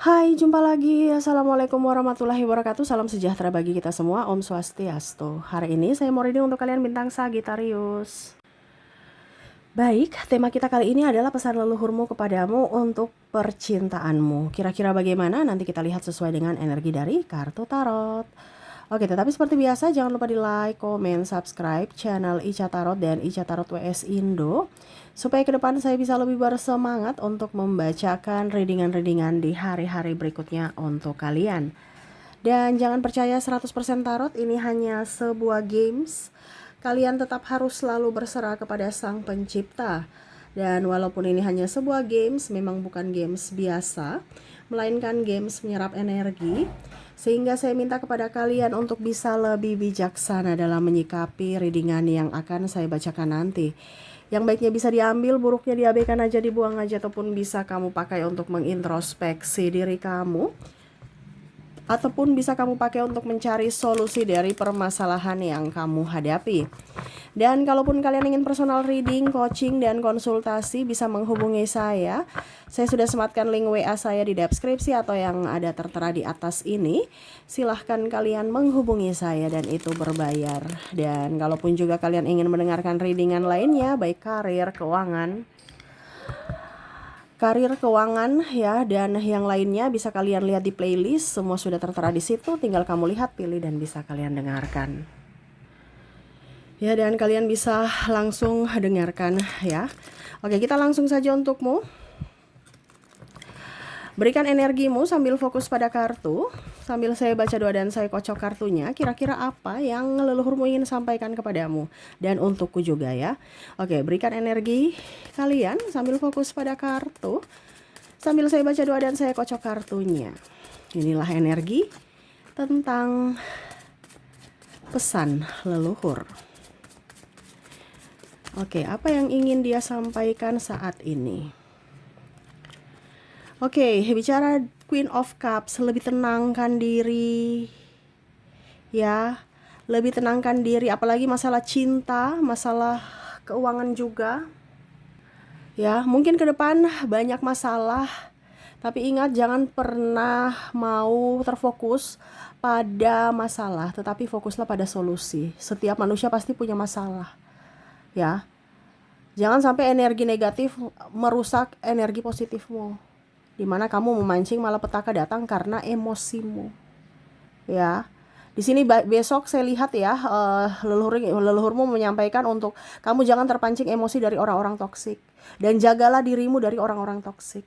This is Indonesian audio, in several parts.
Hai, jumpa lagi. Assalamualaikum warahmatullahi wabarakatuh. Salam sejahtera bagi kita semua. Om Swastiastu. Hari ini saya mau reading untuk kalian bintang Sagittarius. Baik, tema kita kali ini adalah pesan leluhurmu kepadamu untuk percintaanmu. Kira-kira bagaimana? Nanti kita lihat sesuai dengan energi dari kartu tarot. Oke, tetapi seperti biasa jangan lupa di like, komen, subscribe channel Ica Tarot dan Ica Tarot WS Indo, supaya ke depan saya bisa lebih bersemangat untuk membacakan readingan-readingan di hari-hari berikutnya untuk kalian. Dan jangan percaya 100% tarot, ini hanya sebuah games. Kalian tetap harus selalu berserah kepada Sang Pencipta. Dan walaupun ini hanya sebuah games, memang bukan games biasa, melainkan games menyerap energi. Sehingga saya minta kepada kalian untuk bisa lebih bijaksana dalam menyikapi readingan yang akan saya bacakan nanti. Yang baiknya bisa diambil, buruknya diabaikan aja, dibuang aja, ataupun bisa kamu pakai untuk mengintrospeksi diri kamu, ataupun bisa kamu pakai untuk mencari solusi dari permasalahan yang kamu hadapi. Dan kalaupun kalian ingin personal reading, coaching, dan konsultasi, bisa menghubungi saya. Saya sudah sematkan link WA saya di deskripsi atau yang ada tertera di atas ini. Silahkan kalian menghubungi saya dan itu berbayar. Dan kalaupun juga kalian ingin mendengarkan readingan lainnya, baik karir, keuangan ya, dan yang lainnya bisa kalian lihat di playlist. Semua sudah tertera di situ, tinggal kamu lihat, pilih, dan bisa kalian dengarkan. Ya, dan kalian bisa langsung dengarkan ya. Oke, kita langsung saja untukmu. Berikan energimu sambil fokus pada kartu. Sambil saya baca doa dan saya kocok kartunya, kira-kira apa yang leluhurmu ingin sampaikan kepadamu. Dan untukku juga ya. Oke, berikan energi kalian sambil fokus pada kartu. Sambil saya baca doa dan saya kocok kartunya. Inilah energi tentang pesan leluhur. Oke, apa yang ingin dia sampaikan saat ini? Oke, bicara Queen of Cups, lebih tenangkan diri. Ya, lebih tenangkan diri, apalagi masalah cinta, masalah keuangan juga. Ya, mungkin ke depan banyak masalah, tapi ingat jangan pernah mau terfokus pada masalah, tetapi fokuslah pada solusi. Setiap manusia pasti punya masalah. Ya, jangan sampai energi negatif merusak energi positifmu, dimana kamu memancing malapetaka datang karena emosimu. Ya, di sini besok saya lihat ya, leluhurmu menyampaikan untuk kamu jangan terpancing emosi dari orang-orang toksik, dan jagalah dirimu dari orang-orang toksik.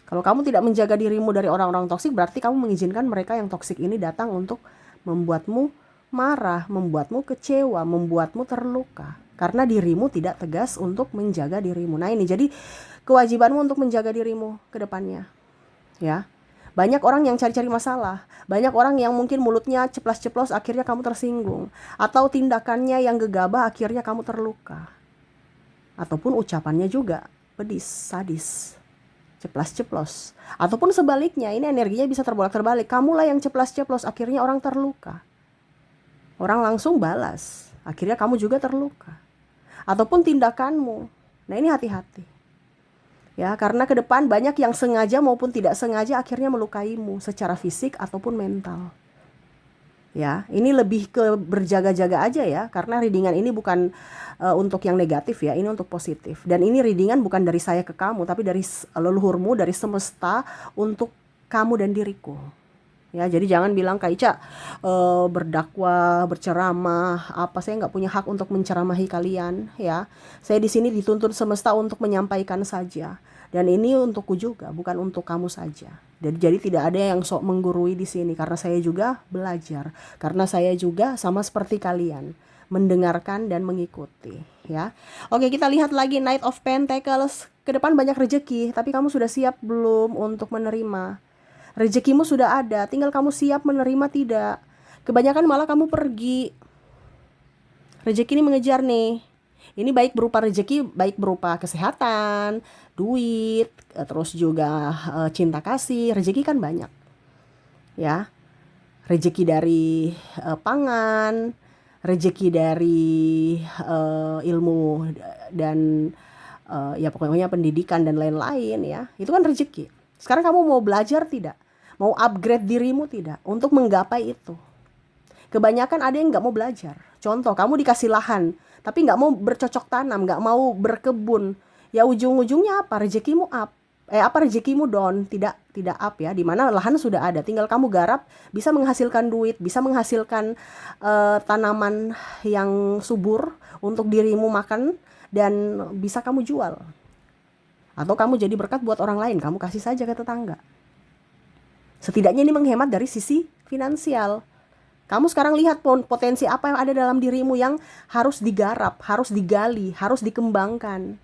Kalau kamu tidak menjaga dirimu dari orang-orang toksik, berarti kamu mengizinkan mereka yang toksik ini datang untuk membuatmu marah, membuatmu kecewa, membuatmu terluka. Karena dirimu tidak tegas untuk menjaga dirimu. Nah, ini jadi kewajibanmu untuk menjaga dirimu ke depannya. Ya. Banyak orang yang cari-cari masalah. Banyak orang yang mungkin mulutnya ceplas-ceplos, akhirnya kamu tersinggung. Atau tindakannya yang gegabah, akhirnya kamu terluka. Ataupun ucapannya juga pedis, sadis, ceplas-ceplos. Ataupun sebaliknya, ini energinya bisa terbolak-terbalik. Kamulah yang ceplas-ceplos, akhirnya orang terluka. Orang langsung balas, akhirnya kamu juga terluka. Ataupun tindakanmu. Nah, ini hati-hati. Ya, karena ke depan banyak yang sengaja maupun tidak sengaja akhirnya melukaimu secara fisik ataupun mental. Ya, ini lebih ke berjaga-jaga aja ya, karena readingan ini bukan untuk yang negatif ya, ini untuk positif. Dan ini readingan bukan dari saya ke kamu, tapi dari leluhurmu, dari semesta untuk kamu dan diriku. Ya, jadi jangan bilang Kak Ica berdakwah, berceramah, apa, saya nggak punya hak untuk menceramahi kalian ya. Saya di sini dituntun semesta untuk menyampaikan saja. Dan ini untukku juga, bukan untuk kamu saja. Jadi tidak ada yang sok menggurui di sini, karena saya juga belajar. Karena saya juga sama seperti kalian, mendengarkan dan mengikuti ya. Oke, kita lihat lagi Knight of Pentacles. Ke depan banyak rezeki, tapi kamu sudah siap belum untuk menerima? Rezekimu sudah ada, tinggal kamu siap menerima tidak. Kebanyakan malah kamu pergi. Rezeki ini mengejar nih. Ini baik berupa rezeki, baik berupa kesehatan, duit, terus juga cinta kasih. Rezeki kan banyak. Ya. Rezeki dari pangan, rezeki dari ilmu dan ya pokoknya pendidikan dan lain-lain ya. Itu kan rezeki. Sekarang kamu mau belajar tidak? Mau upgrade dirimu tidak? Untuk menggapai itu. Kebanyakan ada yang nggak mau belajar. Contoh, kamu dikasih lahan, tapi nggak mau bercocok tanam, nggak mau berkebun. Ya ujung-ujungnya apa? Rezekimu up. Rezekimu down, tidak up ya. Dimana lahan sudah ada, tinggal kamu garap, bisa menghasilkan duit, bisa menghasilkan tanaman yang subur untuk dirimu makan dan bisa kamu jual. Atau kamu jadi berkat buat orang lain, kamu kasih saja ke tetangga. Setidaknya ini menghemat dari sisi finansial. Kamu sekarang lihat potensi apa yang ada dalam dirimu yang harus digarap, harus digali, harus dikembangkan.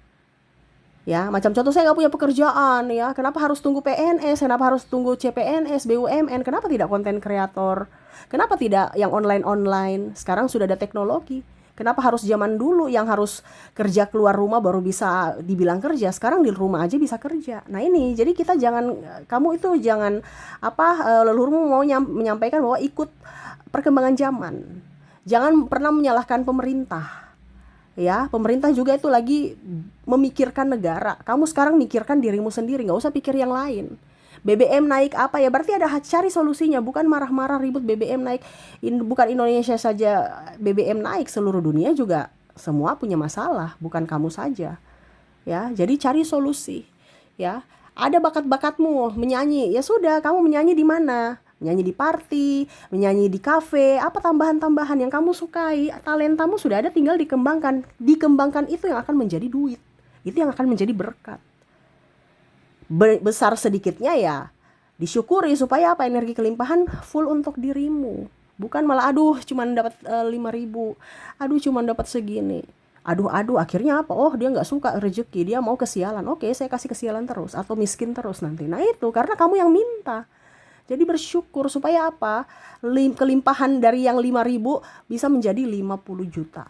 Ya, macam contoh saya nggak punya pekerjaan ya, kenapa harus tunggu PNS, kenapa harus tunggu CPNS, BUMN, kenapa tidak konten kreator, kenapa tidak yang online-online, sekarang sudah ada teknologi. Kenapa harus zaman dulu yang harus kerja keluar rumah baru bisa dibilang kerja, sekarang di rumah aja bisa kerja. Nah ini, jadi kita jangan, kamu itu jangan leluhurmu mau menyampaikan bahwa ikut perkembangan zaman. Jangan pernah menyalahkan pemerintah. Ya, pemerintah juga itu lagi memikirkan negara. Kamu sekarang mikirkan dirimu sendiri, nggak usah pikir yang lain. BBM naik apa ya? Berarti ada cari solusinya, bukan marah-marah ribut BBM naik. Bukan Indonesia saja BBM naik, seluruh dunia juga semua punya masalah, bukan kamu saja. Ya, jadi cari solusi. Ya, ada bakat-bakatmu menyanyi, ya sudah, kamu menyanyi di mana? Menyanyi di party, menyanyi di kafe, apa tambahan-tambahan yang kamu sukai, talentamu sudah ada, tinggal dikembangkan. Dikembangkan itu yang akan menjadi duit, itu yang akan menjadi berkat. Besar sedikitnya ya disyukuri, supaya apa, energi kelimpahan full untuk dirimu. Bukan malah aduh cuman dapat 5.000, aduh cuman dapat segini. Aduh, akhirnya apa? Oh, dia nggak suka rezeki, dia mau kesialan. Oke, saya kasih kesialan terus atau miskin terus nanti. Nah itu karena kamu yang minta. Jadi bersyukur supaya apa? Kelimpahan dari yang 5.000 bisa menjadi 50 juta.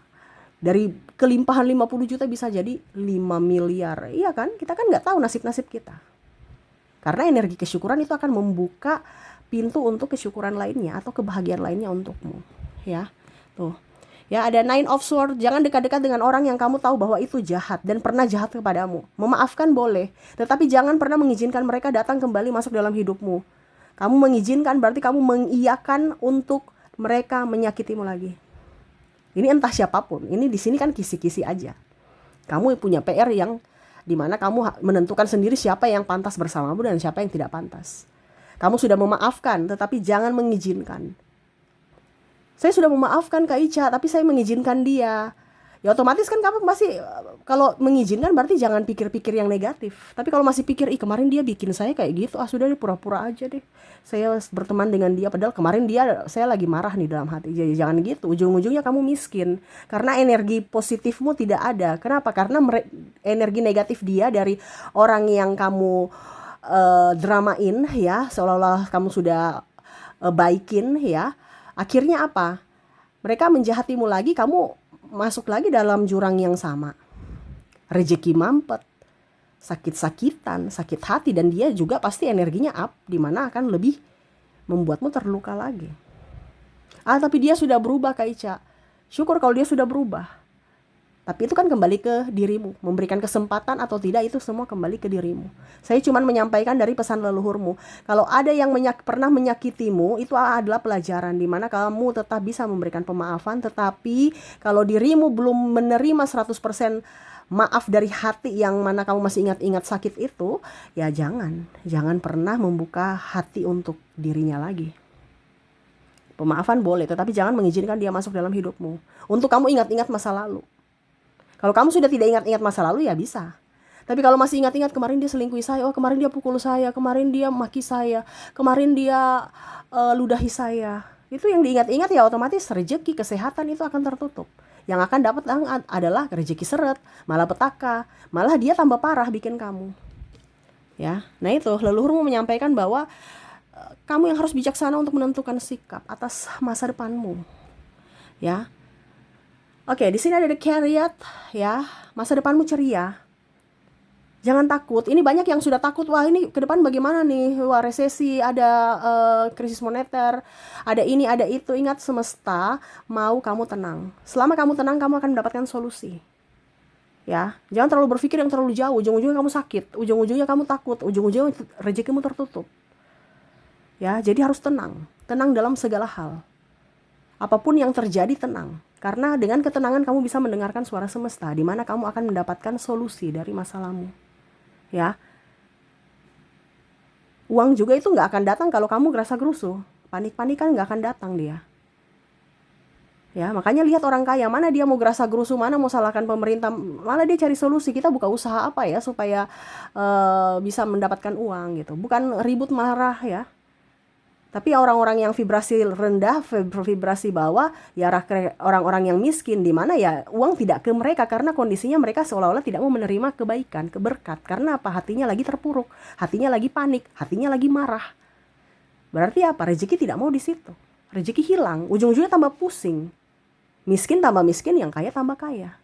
Dari kelimpahan 50 juta bisa jadi 5 miliar. Iya kan? Kita kan nggak tahu nasib-nasib kita. Karena energi kesyukuran itu akan membuka pintu untuk kesyukuran lainnya atau kebahagiaan lainnya untukmu. Ya, tuh. Ya, ada Nine of Swords. Jangan dekat-dekat dengan orang yang kamu tahu bahwa itu jahat dan pernah jahat kepadamu. Memaafkan boleh, tetapi jangan pernah mengizinkan mereka datang kembali masuk dalam hidupmu. Kamu mengizinkan berarti kamu mengiyakan untuk mereka menyakitimu lagi. Ini entah siapapun. Ini di sini kan kisi-kisi aja. Kamu punya PR yang dimana kamu menentukan sendiri siapa yang pantas bersamamu dan siapa yang tidak pantas. Kamu sudah memaafkan, tetapi jangan mengizinkan. Saya sudah memaafkan Kak Ica, tapi saya mengizinkan dia. Ya otomatis kan kamu masih, kalau mengizinkan berarti jangan pikir-pikir yang negatif. Tapi kalau masih pikir, kemarin dia bikin saya kayak gitu, sudah deh pura-pura aja deh. Saya berteman dengan dia, padahal kemarin saya lagi marah nih dalam hati. Jadi jangan gitu, ujung-ujungnya kamu miskin. Karena energi positifmu tidak ada. Kenapa? Karena energi negatif dia dari orang yang kamu dramain ya, seolah-olah kamu sudah baikin ya. Akhirnya apa? Mereka menjahatimu lagi, kamu masuk lagi dalam jurang yang sama. Rezeki mampet, sakit-sakitan, sakit hati, dan dia juga pasti energinya up, dimana akan lebih membuatmu terluka lagi. Tapi dia sudah berubah Kak Ica. Syukur kalau dia sudah berubah. Tapi itu kan kembali ke dirimu. Memberikan kesempatan atau tidak itu semua kembali ke dirimu. Saya cuma menyampaikan dari pesan leluhurmu. Kalau ada yang pernah menyakitimu, itu adalah pelajaran dimana kamu tetap bisa memberikan pemaafan. Tetapi kalau dirimu belum menerima 100% maaf dari hati yang mana kamu masih ingat-ingat sakit itu, ya jangan pernah membuka hati untuk dirinya lagi. Pemaafan boleh, tetapi jangan mengizinkan dia masuk dalam hidupmu. Untuk kamu ingat-ingat masa lalu. Kalau kamu sudah tidak ingat-ingat masa lalu ya bisa. Tapi kalau masih ingat-ingat kemarin dia selingkuhi saya, kemarin dia pukul saya, kemarin dia maki saya, kemarin dia ludahi saya. Itu yang diingat-ingat ya otomatis rezeki, kesehatan itu akan tertutup. Yang akan dapat adalah rezeki seret, malah petaka, malah dia tambah parah bikin kamu. Ya, nah itu leluhurmu menyampaikan bahwa kamu yang harus bijaksana untuk menentukan sikap atas masa depanmu. Ya. Oke, di sini ada The Chariot ya. Masa depanmu ceria. Jangan takut. Ini banyak yang sudah takut. Wah, ini ke depan bagaimana nih? Wah, resesi, ada krisis moneter, ada ini, ada itu. Ingat, semesta mau kamu tenang. Selama kamu tenang, kamu akan mendapatkan solusi. Ya, jangan terlalu berpikir yang terlalu jauh. Ujung-ujungnya kamu sakit, ujung-ujungnya kamu takut, ujung-ujungnya rezekimu tertutup. Ya, jadi harus tenang. Tenang dalam segala hal. Apapun yang terjadi, tenang. Karena dengan ketenangan kamu bisa mendengarkan suara semesta, di mana kamu akan mendapatkan solusi dari masalahmu. Ya, uang juga itu nggak akan datang kalau kamu gerasa gerusu. Panik-panik kan nggak akan datang dia. Ya, makanya lihat orang kaya, mana dia mau gerasa gerusu, mana mau salahkan pemerintah, malah dia cari solusi. Kita buka usaha apa ya supaya bisa mendapatkan uang gitu. Bukan ribut marah ya. Tapi orang-orang yang vibrasi rendah, vibrasi bawah, ya orang-orang yang miskin, di mana ya uang tidak ke mereka karena kondisinya mereka seolah-olah tidak mau menerima kebaikan, keberkat. Karena apa? Hatinya lagi terpuruk, hatinya lagi panik, hatinya lagi marah. Berarti apa? Rezeki tidak mau di situ. Rezeki hilang, ujung-ujungnya tambah pusing. Miskin tambah miskin, yang kaya tambah kaya.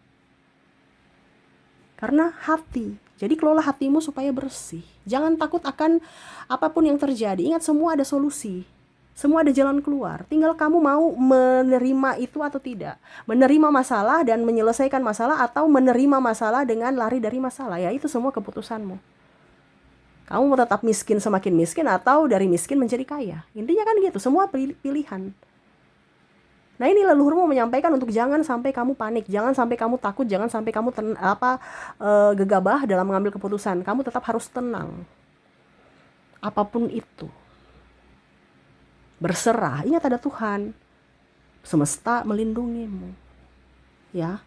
Karena hati. Jadi kelola hatimu supaya bersih. Jangan takut akan apapun yang terjadi. Ingat, semua ada solusi. Semua ada jalan keluar. Tinggal kamu mau menerima itu atau tidak. Menerima masalah dan menyelesaikan masalah, atau menerima masalah dengan lari dari masalah. Ya, itu semua keputusanmu. Kamu mau tetap miskin semakin miskin, atau dari miskin menjadi kaya. Intinya kan gitu. Semua pilihan. Nah, ini leluhurmu menyampaikan untuk jangan sampai kamu panik, jangan sampai kamu takut, jangan sampai kamu gegabah dalam mengambil keputusan. Kamu tetap harus tenang. Apapun itu. Berserah. Ingat, ada Tuhan. Semesta melindungimu. Ya.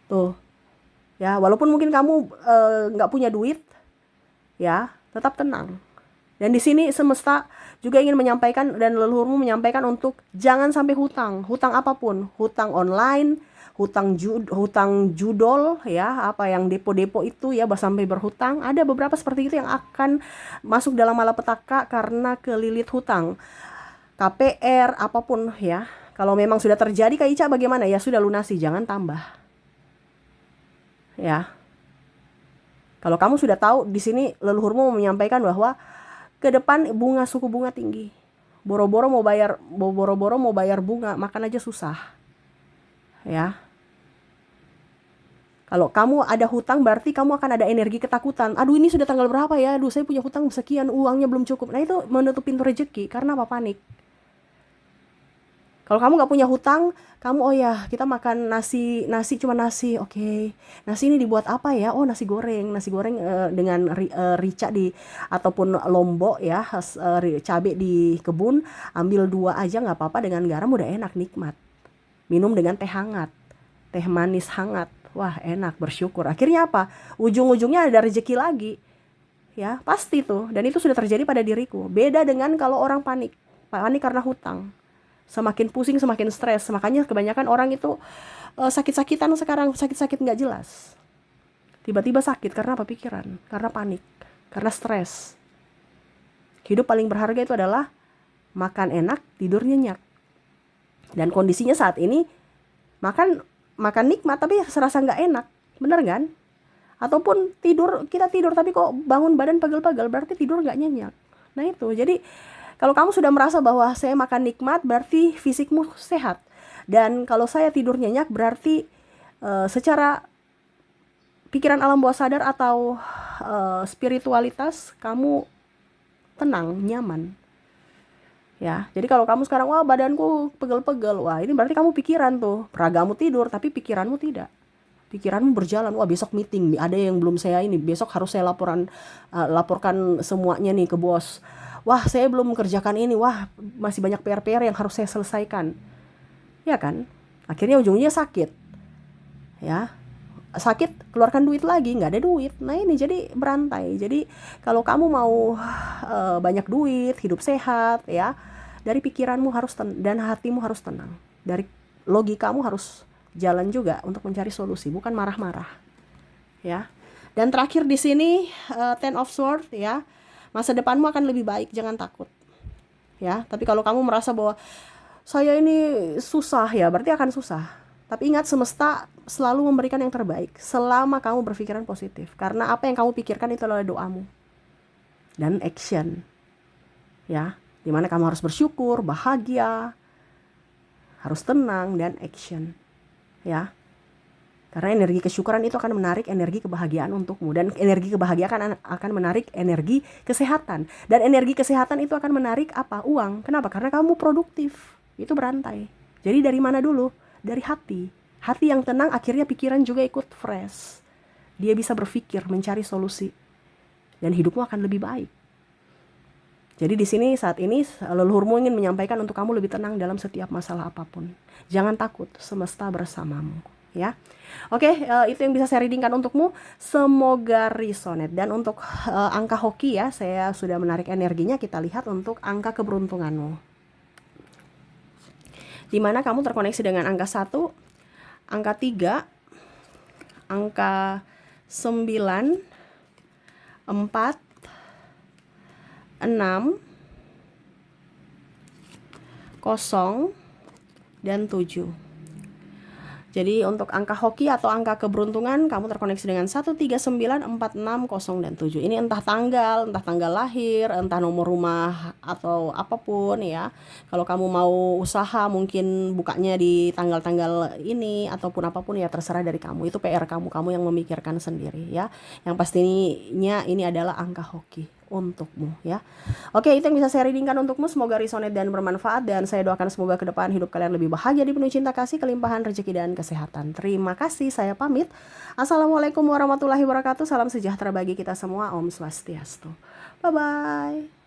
Tuh. Ya, walaupun mungkin kamu nggak punya duit, ya, tetap tenang. Dan di sini semesta juga ingin menyampaikan, dan leluhurmu menyampaikan untuk jangan sampai hutang. Hutang apapun, hutang online, hutang judol, ya, apa yang depo-depo itu ya, sampai berhutang. Ada beberapa seperti itu yang akan masuk dalam malapetaka karena kelilit hutang. KPR apapun ya. Kalau memang sudah terjadi Kak Ica, bagaimana? Ya sudah, lunasi, jangan tambah. Ya. Kalau kamu sudah tahu, di sini leluhurmu menyampaikan bahwa ke depan suku bunga tinggi. Boro-boro mau bayar bunga, makan aja susah. Ya. Kalau kamu ada hutang, berarti kamu akan ada energi ketakutan. Aduh, ini sudah tanggal berapa ya? Aduh, saya punya hutang sekian, uangnya belum cukup. Nah, itu menutup pintu rezeki. Karena apa? Panik. Kalau kamu nggak punya hutang, kamu, oh ya, kita makan nasi cuma nasi, oke. Nasi ini dibuat apa ya? Oh, nasi goreng dengan rica ataupun lombok ya, cabai di kebun, ambil 2 aja nggak apa-apa, dengan garam udah enak, nikmat. Minum dengan teh hangat, teh manis hangat, wah enak, bersyukur. Akhirnya apa? Ujung-ujungnya ada rezeki lagi, ya pasti tuh. Dan itu sudah terjadi pada diriku. Beda dengan kalau orang panik karena hutang. Semakin pusing, semakin stres. Makanya kebanyakan orang itu sakit-sakitan sekarang, sakit-sakit nggak jelas. Tiba-tiba sakit karena apa? Pikiran, karena panik, karena stres. Hidup paling berharga itu adalah makan enak, tidur nyenyak. Dan kondisinya saat ini makan nikmat tapi serasa nggak enak, bener kan? Ataupun kita tidur tapi kok bangun badan pegel-pegel, berarti tidur nggak nyenyak. Nah itu, jadi kalau kamu sudah merasa bahwa saya makan nikmat, berarti fisikmu sehat. Dan kalau saya tidur nyenyak, berarti secara pikiran alam bawah sadar atau spiritualitas, kamu tenang, nyaman. Ya, jadi kalau kamu sekarang, wah badanku pegel-pegel, wah ini berarti kamu pikiran tuh. Ragamu tidur, tapi pikiranmu tidak. Pikiranmu berjalan, wah besok meeting, ada yang belum saya ini, besok harus saya laporkan semuanya nih ke bos. Wah saya belum mengerjakan ini, wah masih banyak PR-PR yang harus saya selesaikan. Ya kan? Akhirnya ujungnya sakit. Ya, sakit, keluarkan duit lagi, nggak ada duit. Nah ini jadi berantai. Jadi kalau kamu mau banyak duit, hidup sehat, ya, dari pikiranmu harus dan hatimu harus tenang. Dari logikamu harus jalan juga untuk mencari solusi, bukan marah-marah. Ya. Dan terakhir di sini Ten of Swords, ya. Masa depanmu akan lebih baik, jangan takut. Ya, tapi kalau kamu merasa bahwa saya ini susah, ya berarti akan susah. Tapi ingat, semesta selalu memberikan yang terbaik selama kamu berpikiran positif. Karena apa yang kamu pikirkan itu adalah doamu dan action. Ya, dimana kamu harus bersyukur, bahagia, harus tenang dan action. Ya. Karena energi kesyukuran itu akan menarik energi kebahagiaan untukmu. Dan energi kebahagiaan akan menarik energi kesehatan. Dan energi kesehatan itu akan menarik apa? Uang. Kenapa? Karena kamu produktif. Itu berantai. Jadi dari mana dulu? Dari hati. Hati yang tenang akhirnya pikiran juga ikut fresh. Dia bisa berpikir, mencari solusi. Dan hidupmu akan lebih baik. Jadi di sini saat ini leluhurmu ingin menyampaikan untuk kamu lebih tenang dalam setiap masalah apapun. Jangan takut, semesta bersamamu. Ya, oke, itu yang bisa saya readingkan untukmu. Semoga resonate. Dan untuk angka hoki ya, saya sudah menarik energinya. Kita lihat untuk angka keberuntunganmu. Dimana kamu terkoneksi dengan angka 1, angka 3, angka 9, 4, 6, 0, dan 7. Jadi untuk angka hoki atau angka keberuntungan kamu terkoneksi dengan 1, 3, 9, 4, 6, 0, dan 7. Ini entah tanggal lahir, entah nomor rumah atau apapun ya. Kalau kamu mau usaha mungkin bukanya di tanggal-tanggal ini ataupun apapun ya, terserah dari kamu. Itu PR kamu yang memikirkan sendiri ya. Yang pastinya ini adalah angka hoki untukmu ya. Oke, itu yang bisa saya readingkan untukmu. Semoga resonate dan bermanfaat, dan saya doakan semoga ke depan hidup kalian lebih bahagia, dipenuhi cinta kasih, kelimpahan rezeki dan kesehatan. Terima kasih, saya pamit. Assalamualaikum warahmatullahi wabarakatuh. Salam sejahtera bagi kita semua. Om Swastiastu. Bye bye.